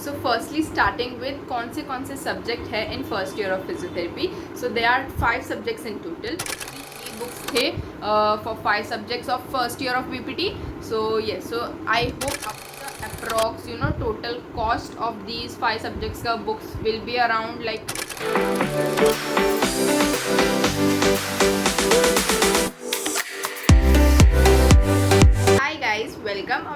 So firstly starting with कौन से subject है in first year of physiotherapy. So there are 5 subjects in total. Books थे for 5 subjects of first year of BPT. So yes, so I hope after approx total cost of these 5 subjects का books will be around like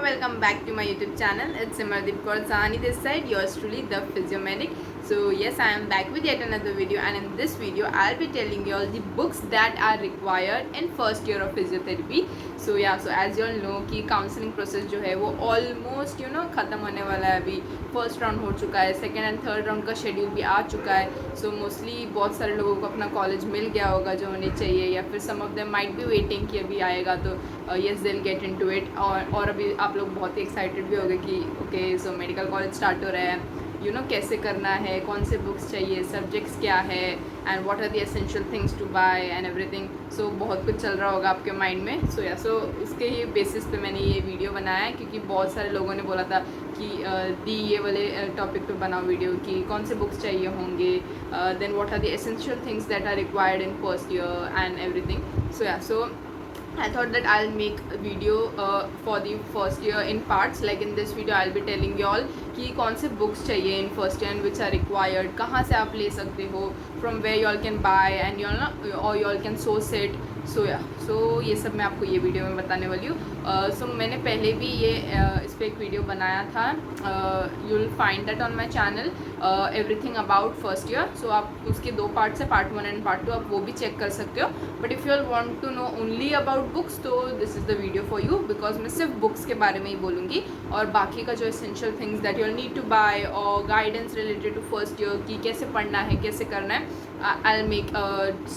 welcome back to my YouTube channel. It's Simerdeep for Sahani this side, yours truly, the Physiomedic. So yes, I am back with yet another video, and in this video I'll be telling you all the books that are required in first year of physiotherapy. So yeah, so as you all know कि counselling process जो है वो almost ख़त्म होने वाला है. अभी first round हो चुका है, सेकेंड एंड थर्ड राउंड का शेड्यूल भी आ चुका है. सो मोस्टली बहुत सारे लोगों को अपना कॉलेज मिल गया होगा जो होने चाहिए, या फिर some of them might be waiting कि अभी आएगा तो येस दिल गेट इन टू इट. और अभी आप लोग बहुत ही एक्साइटेड भी हो गए कि okay so medical college start हो रहा है, कैसे करना है, कौन से बुक्स चाहिए, सब्जेक्ट्स क्या है, and what are the essential things to buy and everything. So बहुत कुछ चल रहा होगा आपके माइंड में. सो उसके ही बेसिस पे मैंने ये वीडियो बनाया है, क्योंकि बहुत सारे लोगों ने बोला था कि दी ये वाले टॉपिक पे बनाओ वीडियो कि कौन से बुक्स चाहिए होंगे, then what are the essential things that are required in first year and everything. So I thought that I'll make a video for the first year in parts. Like in this video I'll be telling you all कि कौन से books चाहिए in first year and which are required, कहाँ से आप ले सकते हो, from where you all can buy and you all or you all can source it. So ये सब मैं आपको ये वीडियो में बताने वाली हूँ. So मैंने पहले भी ये इस पर एक वीडियो बनाया था. You will find that on my channel, everything about first year. So आप उसके 2 पार्ट्स है, पार्ट 1 एंड पार्ट 2, आप वो भी चेक कर सकते हो. But if you all want to know only about books तो this is the video for you, because मैं सिर्फ बुक्स के बारे में ही बोलूँगी, और बाकी का जो essential things that you need to buy और guidance related to first year कि कैसे पढ़ना है, कैसे करना है, I will make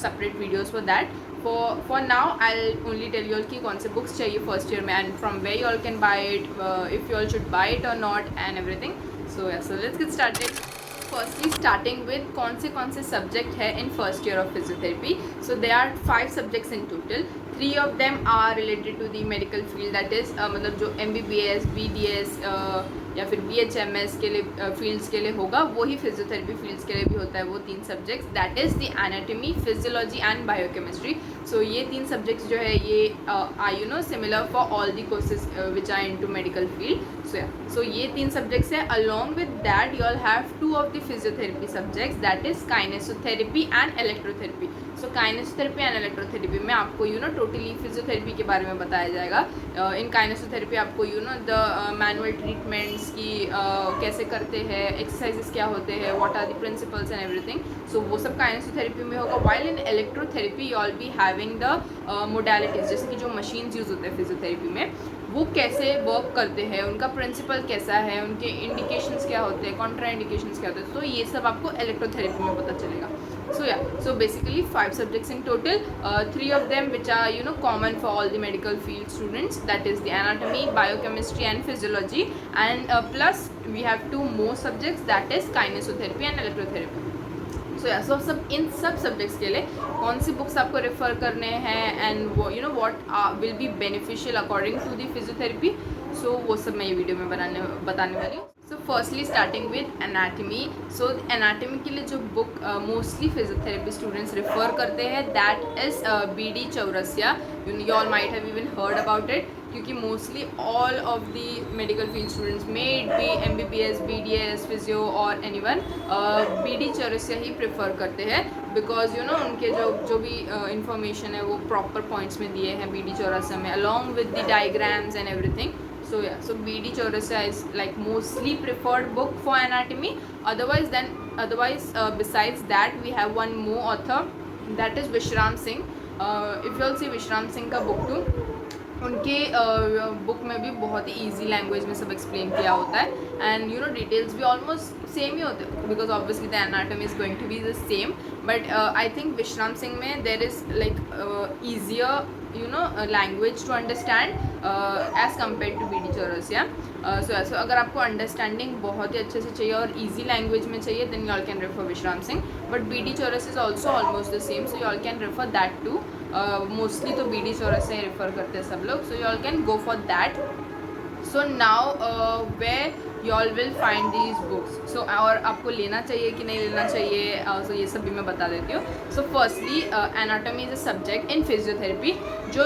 separate videos for that. For now I'll only tell you all कि कौन से बुक्स चाहिए फर्स्ट ईयर में and from where you all can buy it, if you all should buy it और not and everything. So let's get started. Firstly starting with कौन से subject है in first year of physiotherapy. So there are 5 subjects in total. 3 of them are related to the medical field, that is मतलब जो MBBS, BDS या फिर BHMS के लिए fields के लिए होगा, वही फिजियोथेरेपी फील्ड्स के लिए भी होता है. वो 3 subjects, that is the anatomy, physiology and biochemistry. So ये 3 सब्जेक्ट्स जो है ये are similar for all the courses which are into medical field. So ये 3 सब्जेक्ट्स है. Along with that you all have 2 of the physiotherapy subjects, that is kinesiotherapy and electrotherapy. So kinesiotherapy and electrotherapy में आपको totally physiotherapy के बारे में बताया जाएगा. इन काइनेसोथेरेपी आपको द मैनुअल ट्रीटमेंट्स की कैसे करते हैं, एक्सरसाइजेस क्या होते हैं, what are the principles and everything. So वो सब काइनेसोथेरेपी में होगा. While in electrotherapy you all be having the modalities, जैसे कि जो मशीन्स यूज़ होते हैं फिजियोथेरेपी में वो कैसे वर्क करते हैं, उनका प्रिंसिपल कैसा है, उनके इंडिकेशंस क्या होते हैं, कॉन्ट्रा इंडिकेशंस क्या होते हैं. तो ये सब आपको इलेक्ट्रोथेरेपी में पता चलेगा. So basically 5 subjects in total, 3 of them which are common for all the medical field students, that is the anatomy, biochemistry and physiology, and plus we have 2 more subjects, that is kinesotherapy and electrotherapy. So सब इन सब subjects के लिए कौन सी books आपको refer करने हैं and what will be beneficial according to the physiotherapy. So वो सब मैं ये वीडियो में बताने वाली हूँ. So firstly starting with anatomy. So anatomy के लिए जो book mostly physiotherapy students refer करते हैं, that is BD Chaurasia. You all might have even heard about it, क्योंकि mostly all of the medical field students may it be MBBS, BDS, physio और anyone BD Chaurasia ही prefer करते हैं, because उनके जो भी information है वो प्रॉपर पॉइंट्स में दिए हैं BD चौरसिया में, along with the diagrams and everything. So BD Chaurasia is like mostly preferred book for anatomy. Otherwise besides that we have one more author, that is Vishram Singh. If you all see Vishram Singh का book too, उनके book में भी बहुत ही easy language में सब explain किया होता है, एंड डिटेल्स भी ऑलमोस्ट सेम ही होते हैं, because obviously the anatomy is going to be the same. But I think Vishram Singh में there is like easier language to understand as compare to BD Chaurasia. So अगर आपको अंडरस्टैंडिंग बहुत ही अच्छे से चाहिए और ईजी लैंग्वेज में चाहिए, then you all can refer Vishram Singh. But BD Chaurasia is also almost the same, so you all can refer that too. Mostly तो BD चौरसिया रेफर करते हैं सब लोग, so you all can go for that. So now where you all will find these books. So और आपको लेना चाहिए कि नहीं लेना चाहिए, so ये सब भी मैं बता देती हूँ. So firstly, anatomy is a subject in physiotherapy जो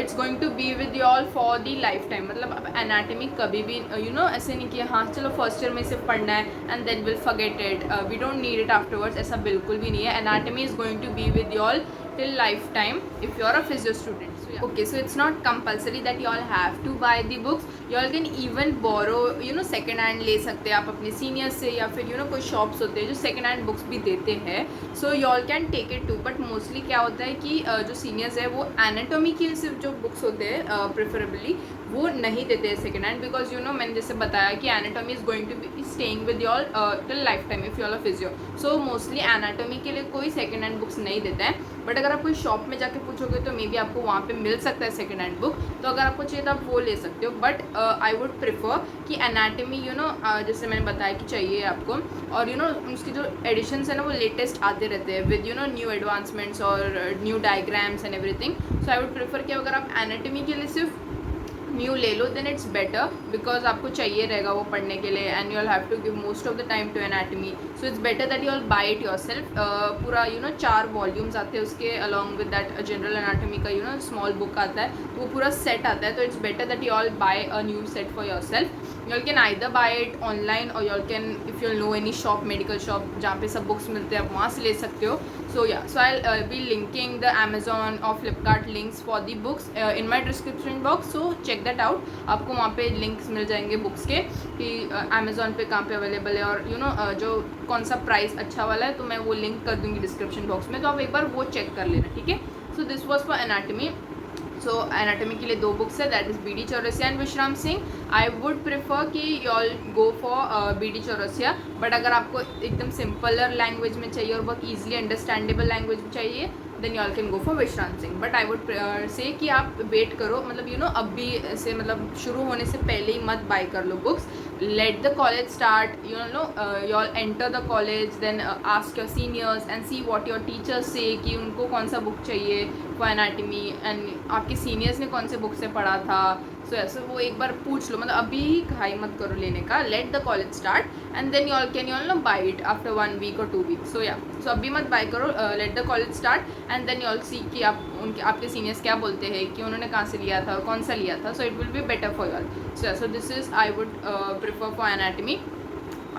it's going to be with you all for the lifetime. मतलब आप anatomy कभी भी ऐसे नहीं कि हाँ चलो फर्स्ट ईयर में सिर्फ पढ़ना है and then we'll forget it, we don't need it afterwards. ऐसा बिल्कुल भी नहीं है. Anatomy is going to be with you all till lifetime if you are a physio student. Okay, so it's not compulsory that you all have to buy the books. You all can even borrow, second hand ले सकते हैं आप अपने seniors से, या फिर कोई shops होते हैं जो सेकंड हैंड बुक्स भी देते हैं. सो you all can take it too. But mostly क्या होता है कि जो सीनियर्स है वो एनाटॉमी के सिर्फ जो बुक्स होते हैं प्रेफरेबली वो नहीं देते हैं सेकंड हैंड, बिकॉज मैंने जैसे बताया कि anatomy is going to be staying with your till life time if you are a physio. So mostly anatomy के लिए कोई सेकंड हैंड बुक्स नहीं देता है. बट अगर आप कोई शॉप में जाके पूछोगे तो मे बी आपको वहाँ पे मिल सकता है सेकंड हैंड बुक. तो अगर आपको चाहिए तो आप वो ले सकते हो. बट आई वुड प्रिफर कि एनाटॉमी जैसे मैंने बताया कि चाहिए आपको, और उसकी जो एडिशंस है ना वो लेटेस्ट आते रहते हैं विद न्यू एडवांसमेंट्स और new diagrams and everything. So I would prefer कि अगर आप एनाटॉमी के लिए सिर्फ न्यू ले लो देन इट्स बेटर, बिकॉज आपको चाहिए रहेगा वो पढ़ने के लिए and you will have to give most of the time to anatomy. So it's better that you will buy it yourself. पूरा 4 वॉल्यूम्स आते हैं उसके along with that general anatomy का स्मॉल बुक आता है, तो वो पूरा सेट आता है. तो it's better that you all buy a new set for yourself. You all can either buy it online or you all can, if you all know any shop, medical shop जहाँ पे सब books मिलते हैं आप वहाँ से ले सकते हो. So yeah, so I'll be linking the Amazon or Flipkart links for the books in my description box. So check that out. आपको वहाँ पे लिंक्स मिल जाएंगे बुक्स के कि Amazon पे कहाँ पे अवेलेबल है, और जो कौन सा प्राइस अच्छा वाला है तो मैं वो लिंक कर दूँगी डिस्क्रिप्शन बॉक्स में, तो आप एक बार वो चेक कर लेना, ठीक है. So this was for anatomy. So anatomy के लिए 2 बुक्स है, that is B D Chaurasia and Vishram Singh. I would prefer कि you all go for B D Chaurasia. But अगर आपको एकदम सिंपलर लैंग्वेज में चाहिए और बहुत ईजिली अंडरस्टैंडेबल लैंग्वेज में चाहिए then you all can go for Vishram Singh. But I would say कि आप वेट करो, मतलब अब भी ऐसे मतलब शुरू होने से पहले ही मत बाय कर लो books. let the college start, you all enter the college, then ask your seniors and see what your teachers say कि उनको कौन सा बुक चाहिए for anatomy and आपके सीनियर्स ने कौन से बुक से पढ़ा था. सो ऐसे वो एक बार पूछ लो, मतलब अभी ही घाई मत करो लेने का. Let the college start and then you all can buy it after 1 week or 2 weeks. So yeah so अभी मत बाय करो. Let the college start and then you all see कि आपके सीनियर्स क्या बोलते हैं कि उन्होंने कहाँ से लिया था और कौन सा लिया था. So it will be better for you all. So this is I would prefer for anatomy.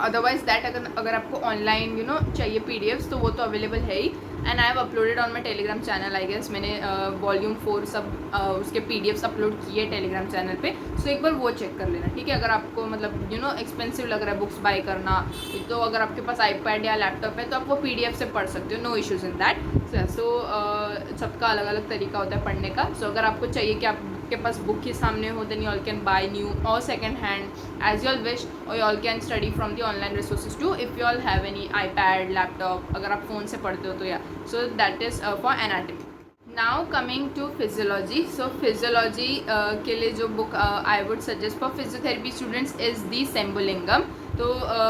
Otherwise that अगर आपको ऑनलाइन चाहिए पीडीएफ्स तो वो तो अवेलेबल है ही. And I have uploaded on my Telegram channel. I guess मैंने volume 4 सब उसके पीडीएफ्स अपलोड किए टेलीग्राम चैनल पे. सो एक बार वो चेक कर लेना, ठीक है. अगर आपको मतलब एक्सपेंसिव लग रहा है बुक्स बाय करना, तो अगर आपके पास आईपैड या लैपटॉप है तो आप वो पीडीएफ से पढ़ सकते हो, नो इश्यूज़ इन दैट. सो सबका अलग अलग तरीका होता है पढ़ने का. सो अगर आपको चाहिए कि आपके पास बुक ही सामने हो then you all can buy new और second hand as you all wish, और you all can study from the online resources too if you all have any iPad laptop, अगर आप फ़ोन से पढ़ते हो तो या. So that is for anatomy. Now coming to physiology. So physiology के लिए जो book I would suggest for physiotherapy students is the Sembulingam. तो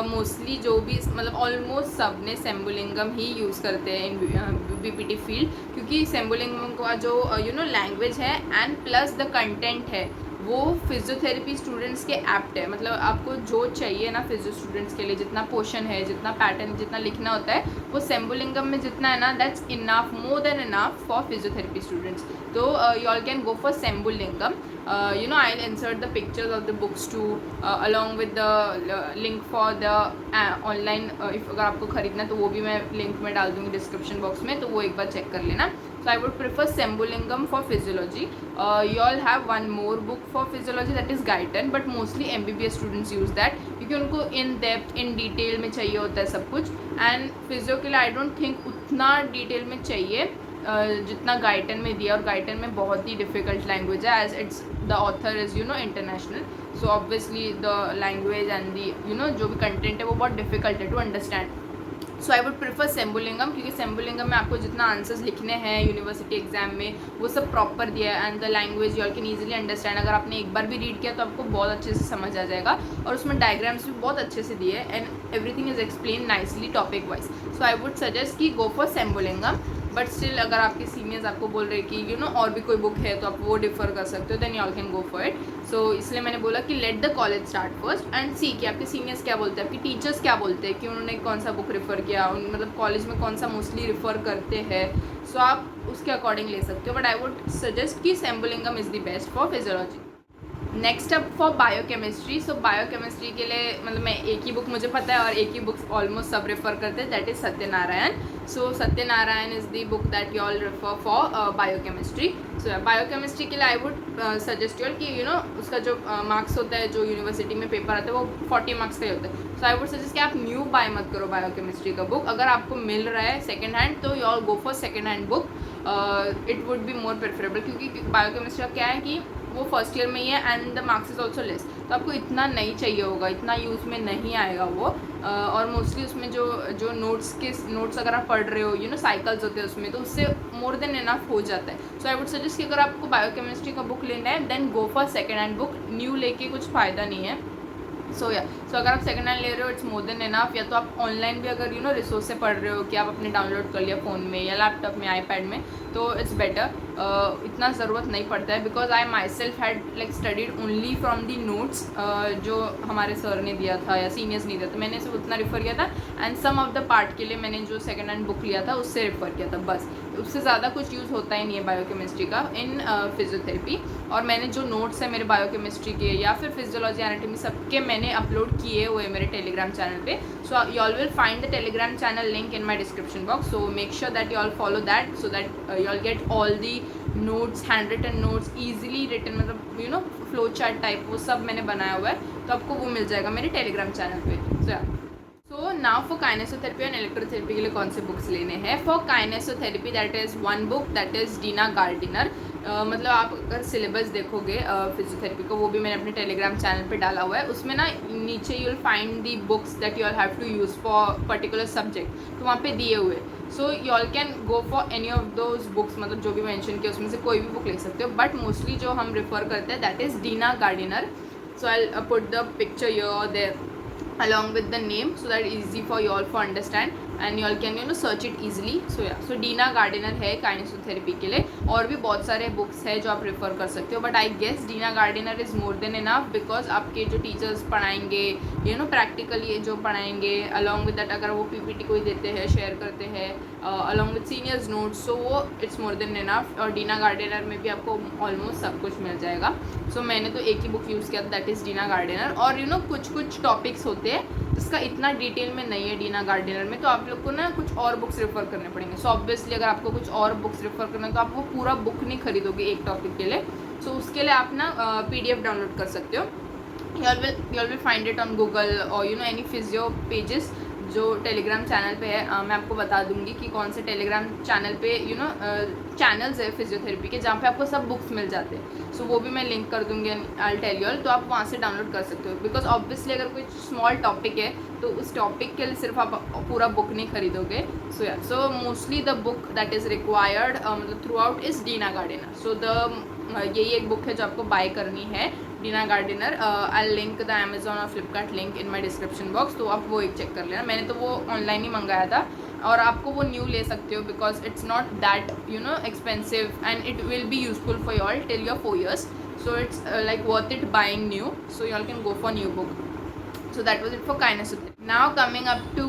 मोस्टली जो भी मतलब ऑलमोस्ट सब ने सेम्बुलिंगम ही यूज़ करते हैं इन बीपीटी फील्ड, क्योंकि सेम्बुलिंगम का जो लैंग्वेज है एंड प्लस द कंटेंट है वो फिजियोथेरेपी स्टूडेंट्स के एप्ट है. मतलब आपको जो चाहिए ना फिजियो स्टूडेंट्स के लिए, जितना पोर्शन है, जितना पैटर्न, जितना लिखना होता है वो सेम्बुलिंगम में जितना है ना, that's enough, more than enough for physiotherapy students. तो you all can go for Sembulingam. I will insert the pictures of the books too along with the link for the online. If अगर आपको खरीदना है तो वो भी मैं लिंक में डाल दूँगी डिस्क्रिप्शन बॉक्स में, तो वो एक बार चेक कर लेना. So I would prefer Sembulingum for physiology. You all have one more book for physiology, that is Gardiner, but mostly MBBS students use that क्योंकि उनको in depth, in detail में चाहिए होता है सब कुछ. And physio के लिए I don't think उतना detail में चाहिए जितना गाइटन में दिया, और गाइटन में बहुत ही डिफ़िकल्ट लैंग्वेज है as it's the author is international. So obviously the language and the जो भी कंटेंट है वो बहुत डिफ़िकल्ट है to understand. So I would prefer Sembulingam, क्योंकि सेम्बुलिंगम में आपको जितना आंसर्स लिखने हैं यूनिवर्सिटी एग्जाम में वो सब प्रॉपर दिया है and the language you all can easily understand. अगर आपने एक बार भी रीड किया तो आपको बहुत अच्छे से समझ आ जाएगा, और उसमें डायग्राम्स भी बहुत अच्छे से दिए हैं and everything is explain nicely topic wise. So I would suggest कि गो फॉर सेम्बुलिंगम. बट स्टिल अगर आपके सीनियर्स आपको बोल रहे कि यू नो और भी कोई बुक है तो आप वो डिफ़र कर सकते हो, then you all can go for it. So इसलिए मैंने बोला कि let the college start first and see कि आपके सीनियर्स क्या बोलते हैं, आपके टीचर्स क्या बोलते हैं कि उन्होंने कौन सा बुक रेफ़र किया, मतलब कॉलेज में कौन सा मोस्टली रेफ़र करते हैं. सो आप उसके अकॉर्डिंग ले सकते हो. बट आई वुड सजेस्ट कि Sembulingam is the best for physiology. Next up for biochemistry. So biochemistry के लिए मतलब मैं एक ही बुक मुझे पता है और एक ही बुक ऑलमोस्ट सब रेफर करते हैं, that is Satyanarayan. So Satyanarayan is the book that you all refer for biochemistry. So biochemistry के लिए आई वुड सजेस्ट यूर कि यू नो उसका जो मार्क्स होता है, जो यूनिवर्सिटी में पेपर आता है वो 40 मार्क्स का ही होता है. सो आई वुड सजेस्ट कि आप न्यू बाय मत करो बायोकेमिस्ट्री का बुक. अगर आपको मिल रहा है सेकेंड हैंड तो you all go for second hand book. It would be more preferable, क्योंकि बायोकेमिस्ट्री का क्या है कि वो फर्स्ट ईयर में ही है and the marks is also less, तो आपको इतना नहीं चाहिए होगा, इतना यूज़ में नहीं आएगा वो. और मोस्टली उसमें जो नोट्स अगर आप पढ़ रहे हो, यू नो साइकिल्स होते हैं उसमें, तो उससे मोर देन इनफ हो जाता है. सो आई वुड सजेस्ट कि अगर आपको बायोकेमिस्ट्री का बुक लेना है then go for second hand book. New लेके कुछ फ़ायदा नहीं है. सो अगर आप सेकंड हैंड ले रहे हो इट्स मोर देन एनफ. या तो आप ऑनलाइन भी अगर यू नो रिसोर्स से पढ़ रहे हो कि आप अपने डाउनलोड कर लिया फ़ोन में या लैपटॉप में, आईपैड में, तो इट्स बेटर. इतना ज़रूरत नहीं पड़ता है, because I my self had like studied only from the notes जो हमारे सर ने दिया था या सीनियर्स ने दिया था. मैंने सिर्फ उतना रेफ़र किया था and some of the part के लिए मैंने जो सेकंड हैंड बुक लिया था उससे रेफ़र किया था, बस. उससे ज़्यादा कुछ यूज़ होता ही नहीं है बायोकेमिस्ट्री का इन फिजियोथेरेपी. और मैंने जो नोट्स है मेरे बायोकेमिस्ट्री के या फिर फिजियोलॉजी एनाटॉमी सबके मैंने अपलोड किए हुए मेरे टेलीग्राम चैनल पे. So you all will find the Telegram channel link in my description box. So make sure that you all follow that so that you all get all the notes, handwritten notes, easily written, मतलब you know flow chart type, वो सब मैंने बनाया हुआ है, तो आपको वो मिल जाएगा मेरे टेलीग्राम चैनल पे. So now for kinesiotherapy and electrotherapy के लिए कौन से बुक्स लेने हैं. For kinesiotherapy that is one book that is Dena Gardiner. मतलब आप अगर सिलेबस देखोगे फिजियोथेरेपी को, वो भी मैंने अपने टेलीग्राम चैनल पे डाला हुआ है. उसमें ना नीचे you will find the books that you all have to use for particular subject, तो वहाँ पे दिए हुए. So you all can go for any of those books, मतलब जो भी मेंशन किया उसमें से कोई भी बुक ले सकते हो. बट मोस्टली जो हम रेफ़र करते हैं that is Dena Gardiner. So I put the picture your there along with the name so that easy for you all to understand and you all can you know search it easily. So Dena Gardiner है काइनेसोथेरेपी के लिए. और भी बहुत सारे books है जो आप रेफ़र कर सकते हो, but I guess Dena Gardiner is more than enough, because आपके जो टीचर्स पढ़ाएंगे यू नो प्रैक्टिकली जो पढ़ाएंगे, अलॉन्ग विद दैट अगर वो पीपीटी कोई देते हैं, शेयर करते हैं अलॉन्ग विद सीनियर्स नोट्स, सो वो इट्स मोर देन इनफ. और Dena Gardiner में भी आपको ऑलमोस्ट सब कुछ मिल जाएगा. सो मैंने तो एक ही बुक यूज़ किया था, दैट इज़ Dena Gardiner. और यू नो कुछ टॉपिक्स होते हैं जिसका इतना डिटेल में नहीं है Dena Gardiner में, तो आप लोग को ना कुछ और बुक्स रेफ़र करने पड़ेंगे. सो ऑब्वियसली अगर आपको कुछ और बुक्स रेफ़र करना है तो आप वो पूरा बुक नहीं खरीदोगे एक टॉपिक के लिए. सो उसके लिए आप ना PDF डाउनलोड कर सकते हो. You all will find it on Google और you know any physio pages जो टेलीग्राम चैनल पे है. मैं आपको बता दूंगी कि कौन से टेलीग्राम चैनल पे यू नो चैनल्स है फिजियोथेरेपी के जहाँ पे आपको सब बुक्स मिल जाते हैं. सो वो भी मैं लिंक कर दूंगी, आई टेल यू ऑल, तो आप वहाँ से डाउनलोड कर सकते हो. बिकॉज ऑब्वियसली अगर कोई स्मॉल टॉपिक है तो उस टॉपिक के लिए सिर्फ आप पूरा बुक नहीं खरीदोगे. So mostly the book that is required मतलब throughout is Dena Gardiner. So यही एक बुक है जो आपको बाय करनी है, Dena Gardiner. I link the Amazon और Flipkart link in my description box, तो आप वो एक चेक कर लेना. मैंने तो वो ऑनलाइन ही मंगाया था और आपको वो न्यू ले सकते हो because it's not that you know expensive and it will be useful for you all till your 4 years. So it's like worth it buying new. So you all can go for new book. So that was it for Kinesiotherapy. Now coming up to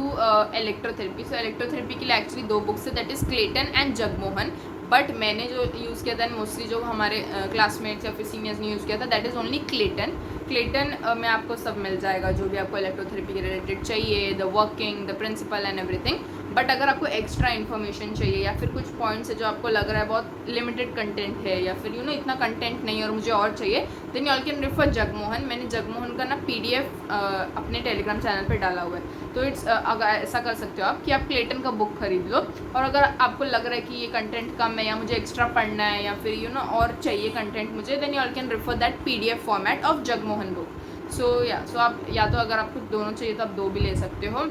Electrotherapy. So Electrotherapy के लिए actually 2 books है, that is Clayton and Jagmohan. But मैंने जो use किया था mostly जो हमारे classmates या फिर सीनियर्स ने यूज़ किया था दैट इज़ ओनली क्लेटन में आपको सब मिल जाएगा जो भी आपको इलेक्ट्रोथेरेपी के रिलेटेड चाहिए, the working, the principle and everything. But अगर आपको एक्स्ट्रा इन्फॉर्मेशन चाहिए या फिर कुछ पॉइंट्स है जो आपको लग रहा है बहुत लिमिटेड कंटेंट है या फिर यू नो इतना कंटेंट नहीं और मुझे और चाहिए, then you all can refer Jagmohan. मैंने जगमोहन का ना PDF अपने टेलीग्राम चैनल पे डाला हुआ है. तो इट्स अगर ऐसा कर सकते हो आप कि आप क्लेटन का बुक खरीद लो और अगर आपको लग रहा है कि ये कंटेंट कम है या मुझे एक्स्ट्रा पढ़ना है या फिर यू नो और चाहिए कंटेंट मुझे, then you all can refer that PDF format of Jagmohan book. So आप या तो अगर आपको दोनों चाहिए तो आप 2 भी ले सकते हो.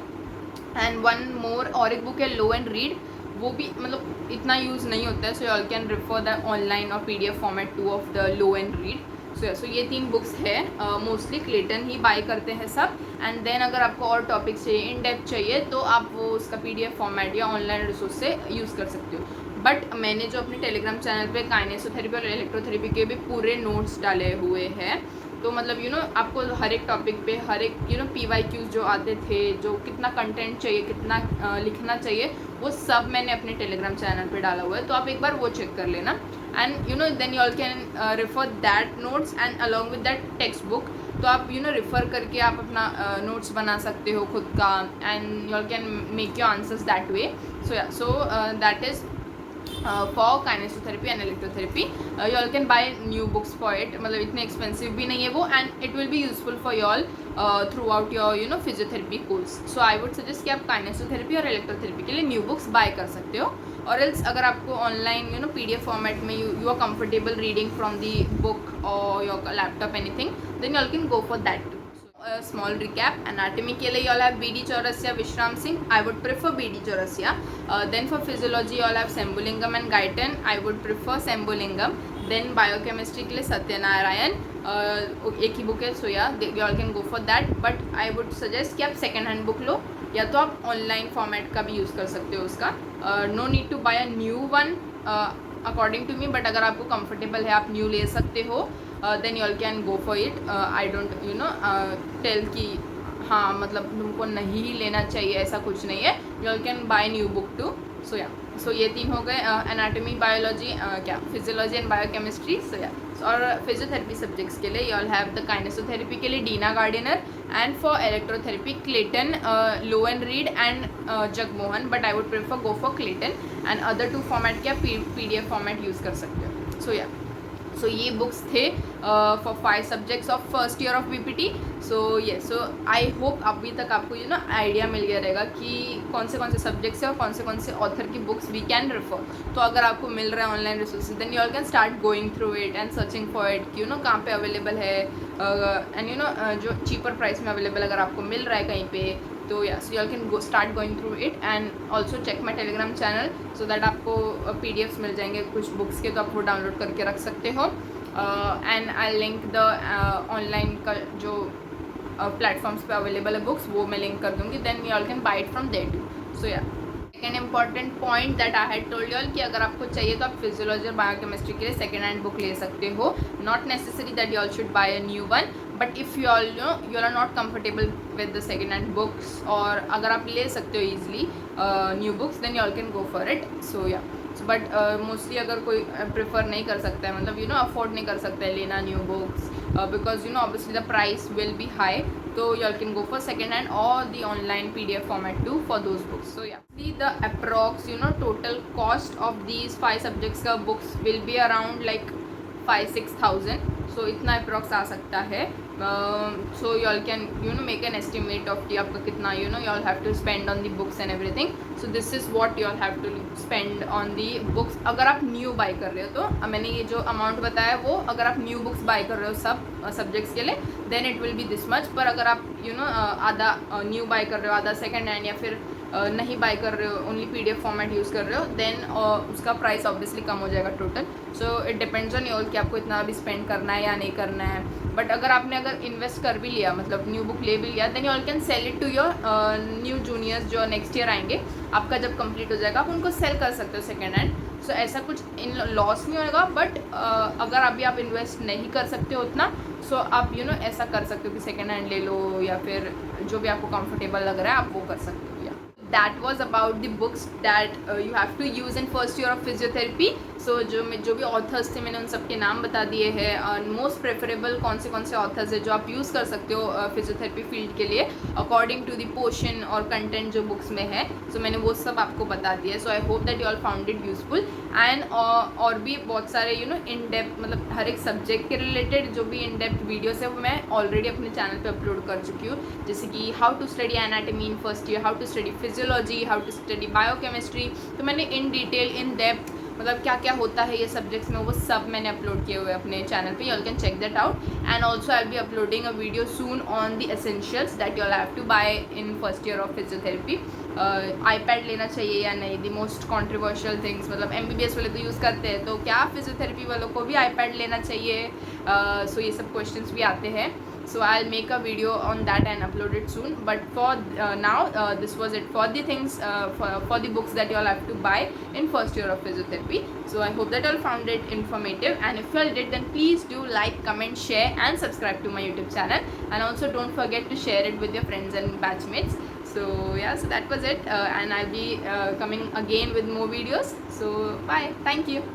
एंड वन मोर और एक बुक है लो एंड रीड, वो भी मतलब इतना यूज़ नहीं होता है. So you all can refer the online और PDF format 2 of the Low and Reed. So ये 3 बुक्स है, मोस्टली क्लेटन ही बाय करते हैं सब। एंड देन अगर आपको और टॉपिक चाहिए, इन डेप्थ चाहिए, तो आप वो उसका PDF फॉर्मेट या ऑनलाइन रिसोर्स से यूज़ कर सकते हो। बट मैंने जो अपने टेलीग्राम चैनल पे काइनेसोथेरेपी और इलेक्ट्रोथेरेपी के भी पूरे नोट्स डाले हुए हैं, तो मतलब आपको हर एक टॉपिक पे हर एक PYQs जो आते थे, जो कितना कंटेंट चाहिए, कितना लिखना चाहिए, वो सब मैंने अपने टेलीग्राम चैनल पे डाला हुआ है, तो आप एक बार वो चेक कर लेना। And then you all can refer that notes and along with that text book. तो आप रेफर करके आप अपना नोट्स बना सकते हो खुद का, and you all can make your answers that way. So that is for Kinesiotherapy and Electrotherapy. You all can buy new books for it, मतलब इतने एक्सपेंसिव भी नहीं है वो, and it will be useful for you all throughout your physiotherapy course. So I would suggest कि आप Kinesiotherapy और Electrotherapy के लिए new books buy कर सकते हो। और else अगर आपको ऑनलाइन PDF फॉर्मेट में you are comfortable reading from the book or your laptop anything, then you all can go for that too. Small recap. Anatomy के लिए you all have BD chaurasia, Vishram Singh. I would prefer BD chaurasia. Then for physiology you all have Sembulingum and Clayton. I would prefer Sembulingum. Then biochemistry के लिए Satyanaryan, एक ही book है, so yeah, you all can go for that. But I would suggest कि आप second hand book लो, या तो आप online format का भी यूज़ कर सकते हो उसका। No need to buy a new one according to me, but अगर आपको comfortable है आप न्यू ले सकते हो, then you all can go for it. I don't tell कि हाँ मतलब तुमको नहीं ही लेना चाहिए, ऐसा कुछ नहीं है। You all can buy new book too. So yeah, so ये 3 हो गए, एनाटॉमी, बायोलॉजी, क्या फिजियोलॉजी एंड बायोकेमिस्ट्री। सो या और फिजियोथेरेपी सब्जेक्ट्स के लिए you all have the kinesiotherapy के लिए Dena, Gardiner, and for electrotherapy Clayton, Low Reed and Jagmohan, but I would prefer go for Clayton. And other 2 format क्या PDF format use कर सकते हो। सो या सो ये books थे for 5 subjects of first year of BPT। So ये so I hope अभी तक आपको आइडिया मिल गया रहेगा कि कौन से सब्जेक्ट्स है और कौन से ऑथर की बुक्स वी कैन रेफर। तो अगर आपको मिल रहा है online resources, then you all can start going through it and searching for it कि कहाँ पे अवेलेबल है, एंड जो चीपर प्राइस में अवेलेबल अगर आपको मिल रहा है कहीं पे, तो yes you all can start going through it. And also check my Telegram channel so that आपको PDFs मिल जाएंगे कुछ बुक्स के, तो आप वो डाउनलोड करके रख सकते हो। And I link the online का जो प्लेटफॉर्म्स पे अवेलेबल है बुक्स, वो मैं लिंक कर दूँगी, then you all can buy it from there too. So yeah second important point that I had told you all कि अगर आपको चाहिए तो आप फिजियोलॉजी और बायोकेमिस्ट्री के लिए सेकेंड हैंड बुक ले सकते हो। Not necessary that you all should buy a new one, but if you all you are not comfortable with the second hand books, और अगर आप ले सकते हो easily new books, then you all can go for it. So yeah but mostly अगर कोई prefer नहीं कर सकता है, मतलब अफोर्ड नहीं कर सकता है लेना new books, because obviously the price will be high, तो you all can go for second hand or the online PDF format too for those books. So yeah, see the approx total cost of these 5 subjects का books will be around like 5-6,000. So इतना approx आ सकता है। So you all can make an estimate of कि आपका कितना you all have to spend on the books and everything. So this is what you all have to spend on the books अगर आप new by कर रहे हो। तो मैंने ये जो अमाउंट बताया वो अगर आप न्यू बुक्स बाई कर रहे हो सब सब्जेक्ट्स के लिए, then it will be this much. पर अगर आप आधा न्यू बाई कर रहे हो, आधा सेकेंड हैंड, या फिर नहीं बाई कर रहे हो, ओनली PDF फॉर्मेट यूज़ कर रहे हो, देन उसका प्राइस ऑब्वियसली कम हो जाएगा total. So it depends on your कि आपको इतना भी स्पेंड करना है या नहीं करना है। बट अगर आपने इन्वेस्ट कर भी लिया, मतलब न्यू बुक ले भी लिया, then you all can sell it to your new juniors जो नेक्स्ट ईयर आएंगे। आपका जब कंप्लीट हो जाएगा आप उनको सेल कर सकते हो सेकेंड हैंड। सो ऐसा कुछ इन लॉस नहीं होगा। बट अगर अभी आप इन्वेस्ट नहीं कर सकते हो उतना, सो आप ऐसा कर सकते हो कि सेकेंड हैंड ले लो, या फिर जो भी आपको कंफर्टेबल लग रहा है आप वो कर सकते हो। That was about the books that you have to use in first year of physiotherapy. So जो भी ऑथर्स थे मैंने उन सब के नाम बता दिए हैं। मोस्ट प्रेफरेबल कौन से ऑथर्स है जो आप यूज़ कर सकते हो फिजियोथेरेपी फील्ड के लिए अकॉर्डिंग टू द पोर्शन और कंटेंट जो बुक्स में है। सो मैंने वो सब आपको बता दिया है। So I hope that you all found it useful. And और भी बहुत सारे इन डेप्थ, मतलब हर एक सब्जेक्ट के रिलेटेड जो भी इन डेप्थ वीडियोस है वो मैं ऑलरेडी अपने चैनल पे अपलोड कर चुकी हूँ, जैसे कि how to study anatomy in first year, how to study physiology, how to study biochemistry. तो मैंने इन डिटेल इन डेप्थ मतलब क्या क्या होता है ये सब्जेक्ट्स में, वो सब मैंने अपलोड किए हुए अपने चैनल पे, you can check that out. And also I will be uploading a video soon on the essentials that you have to buy in first year of physiotherapy. IPad लेना चाहिए या नहीं, द मोस्ट कॉन्ट्रोवर्शियल थिंग्स. मतलब MBBS वाले तो use करते हैं, तो क्या फिजियोथेरेपी वालों को भी आईपैड लेना चाहिए? सो ये सब क्वेश्चंस भी आते हैं. So I'll make a video on that and upload it soon. But for now, this was it for the things, for the books that you all have to buy in first year of physiotherapy. So I hope that you all found it informative, and if you all did, then please do like, comment, share and subscribe to my YouTube channel. And also don't forget to share it with your friends and batchmates. So yeah, so that was it, and I'll be coming again with more videos. So bye, thank you.